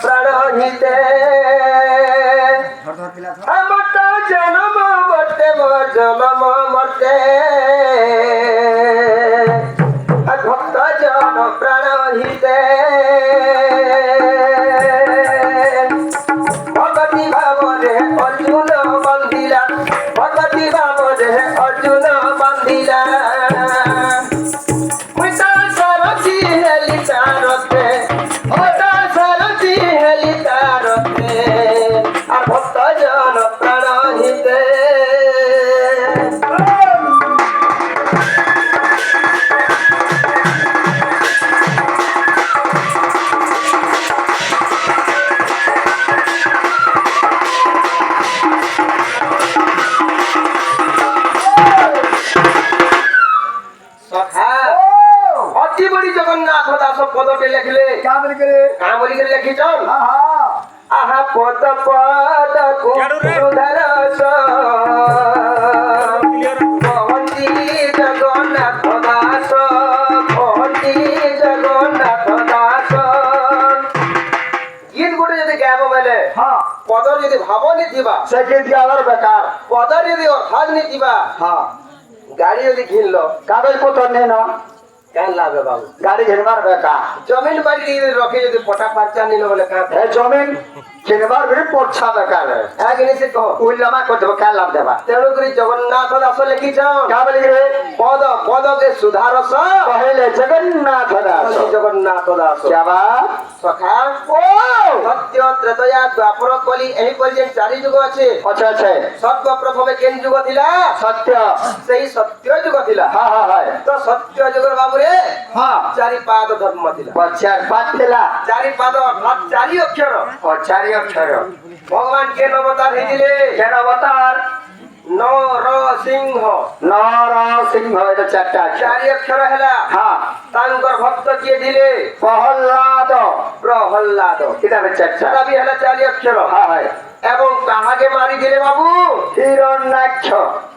প্রাণ হিতে আমার তো জন্ম মরতে জন্ম মরতে ভক্ত জন প্রাণ হিতে ভগতি ভাবরে অর্জুন বন্দিলা ভগতি ভাবরে অর্জুন বন্দিলা সারথি হেলি তারতে সারথি হেলি তারতে আর ভক্ত জন প্রাণ হিতে জগন্নাথ দাস পদটে লেখলে কামলি লেখিছন আহা পদ পদ কুধরস মহন্তি জগন্নাথ দাস মহন্তি জগন্নাথ দাস গীত গোটে যদি গাইব বেলে পদর যদি ভাব নিথিবা সে গীত গাইবার বেকার পদর যদি অর্থাৎ নিথিবা গাড়ি যদি ঘিনল কাগজ পত্র নেন কেন লাভে বাবু গাড়ি ঘিনবার বেকা জমিন বাড়ি রখে যদি পটা পারচা নিল বলে কাঁ জমিন কিনবার भी পড়ছা বেকার হ্যাঁ কিনেছে কহ উল্লামা করতে কেন লাভ দেবা তেণু করে জগন্নাথ দাস লিখিছন কা বলি রে পদ পদকে সুধারস কহিলে জগন্নাথ দাস জগন্নাথ দাস যাবা সখা ও সত্য ত্রেতয়া দ্বাপর কলি এই পর্যন্ত চারি যুগ আছে আচ্ছা আচ্ছা সত্য প্রথমে কেন যুগ থিলা সত্য সেই সত্য যুগ থিলা হ্যাঁ হ্যাঁ হ্যাঁ তো সত্য যুগের বাবু রে হ্যাঁ চারি পাদ ধর্ম থিলা চার পাদ থিলা চারি পাদ অর্থাৎ চারি অক্ষর ও চারি অক্ষর ভগবান কেন অবতার হইলে কেন অবতার নর সিংহ এটা চারটা চারি অক্ষর হেলা হ্যাঁ তাঙ্কর ভক্ত কিয়ে দিলে প্রহ্লাদ এটা চারটা এটা হেলা চারি অক্ষর হ্যাঁ হ্যাঁ এবং কাহাকে মারি দিলে বাবু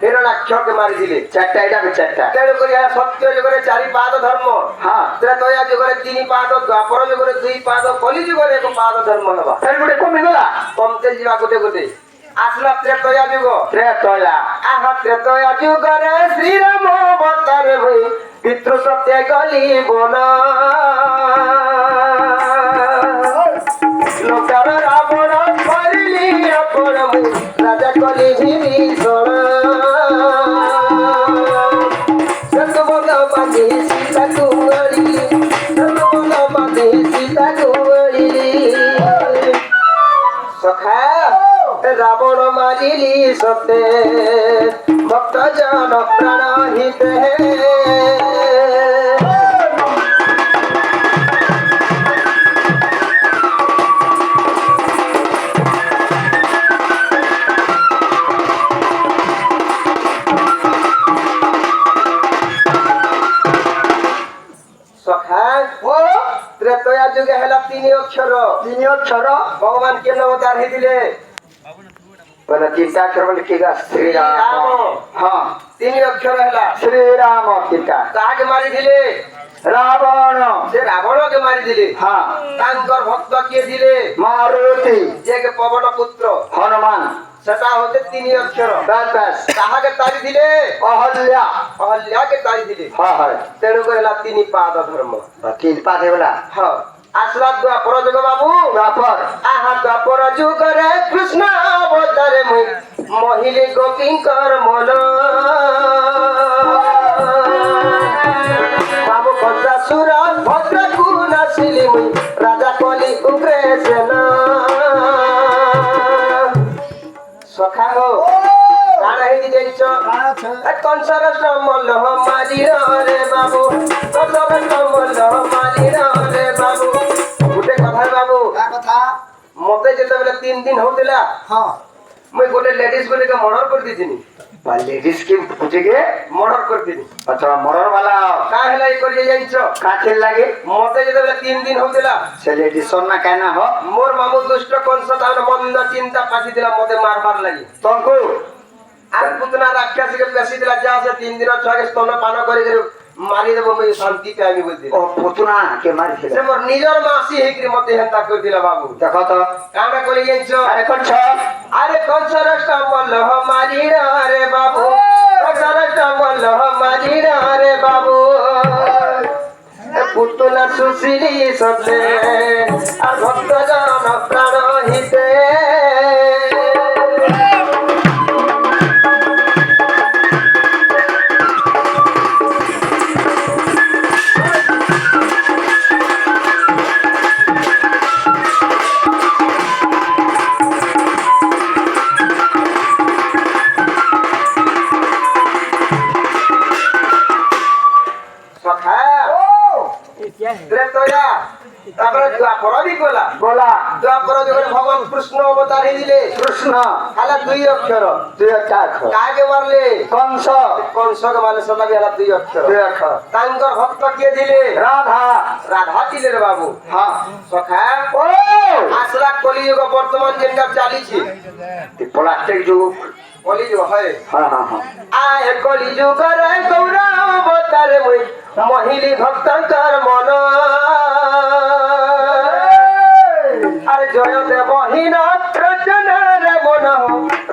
হিরণ্যাক্ষকে মারি দিলে চারটা এটা চারটা তেণু করি সত্য যুগরে চারি পাদ ধর্ম হ্যাঁ ত্রেতয়া যুগরে তিন পাদ দ্বাপর যুগরে দুই পাদ কলি যুগরে এক পাদ ধর্ম হবা তেণু গোটে কমে গলা কমতে ଯିବା গোটে গোটে আসলা ত্রেতয়া যুগ ত্রেতয়া আহা ত্রেতয়া যুগরে শ্রীরাম অবতার হই পিতৃ সত্য গলি বন লোকার রাবণ করিলি অপর রাজা কলি বিভীষণ সতবল বাঁধি সীতা কুঁৱৰী সতবল বাঁধি সীতা কুঁৱৰী সখা রাবণ মারিলি সতে ভক্ত জন প্রাণ হিতে ত্রেতয়া যুগে হেলা তিন অক্ষর ভগবান কেন অবতার হইলে বলে তিনটা অক্ষর বলে কি শ্রীরাম হ্যাঁ তিন অক্ষর হেলা শ্রীরাম তিনটা কাকে মারি দিলে রাবণ সে রাবণকে মারি দিলে হ্যাঁ তাঙ্কর ভক্ত কে দিলে মারুতি যে পবন পুত্র হনুমান সেটা হতে তিন অক্ষর তাহাকে তারি দিলে অহল্যাকে তারি দিলে হ্যাঁ হ্যাঁ তেণু করে হেলা তিন পাদ ধর্ম তিন পাদ হেলা হ্যাঁ আসলা দ্বাপর যুগ বাবু দ্বাপর আহা দ্বাপর যুগরে কৃষ্ণ অবতারে মুই মহিলি গোপীঙ্কর মন বাবু ভদ্রাসুর ভদ্রকু নাসিলি মুই রাজা কলি উগ্রেসেন সখা গো কানা হেদি যাইছ কংসর সমল মারি রে বাবু কংসর সমল মারি রে বাবু গোটে কথা বাবু কথা মতে যেতবেলে 3 দিন হউতিলা হ্যাঁ মই গোটে লেডিজ গোটে মর্ডর করে দিছিনি লেডিজ কি বুঝিগে মর্ডর করে দিনি আচ্ছা মর্ডর वाला কা হেলাই করে যাইছ কাছে লাগে মতে যেতবেলে 3 দিন হউতিলা সে লেডিজ সন্না কেনা হ মোর মামু দুষ্ট কংস তার মন্দ চিন্তা পাছি দিলা মতে মারবার লাগি তঙ্কু আর পুতনা রাক্ষসকে পেছি দিলা যা সে 3 দিন ছকে স্তন পান করে মারি দেব মই শান্তি পাইবি বলছি ও পুতুনা কে মারিছিল সে মোর নিজর মাসি হেকরি মতে হেন্তা কই দিলা বাবু দেখো তো কামে করি গেছো আরে করছ আরে কনসর কমল মারি রে বাবু কনসর কমল মারি রে বাবু পুতুলা সুশীলি সদলে আর ভক্ত জন প্রাণ হিতে তারপরে দ্বাপর বি গলা গোলা দ্বাপর যখন ভগবান কৃষ্ণ অবতার দিলে কৃষ্ণ খালা দুই অক্ষর দুই অক্ষর কাকে মারলে কংস কংসকে মানে সবাই হেলা দুই অক্ষর দুই অক্ষর তাঙ্কর ভক্ত কে দিলে রাধা রাধা দিলে রে বাবু হ্যাঁ সখা ও আসলা কলিযুগ বর্তমান যেটা চালিছে প্লাস্টিক যুগ কলিযুগ হয় হ্যাঁ হ্যাঁ হ্যাঁ আয় কলিযুগ রে গৌরব অবতারে মই মহিলি ভক্তঙ্কর মন আর জয় দেবহীন রচনার মন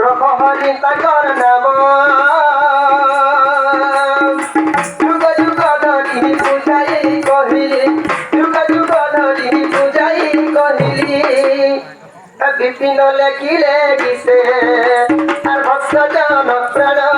রখ হরি তাকর নাম যুগ যুগ ধরি পূজাই কহিলি যুগ যুগ ধরি পূজাই কহিলি বিপিন লেখিলে গীতে আর ভক্ত জন প্রাণ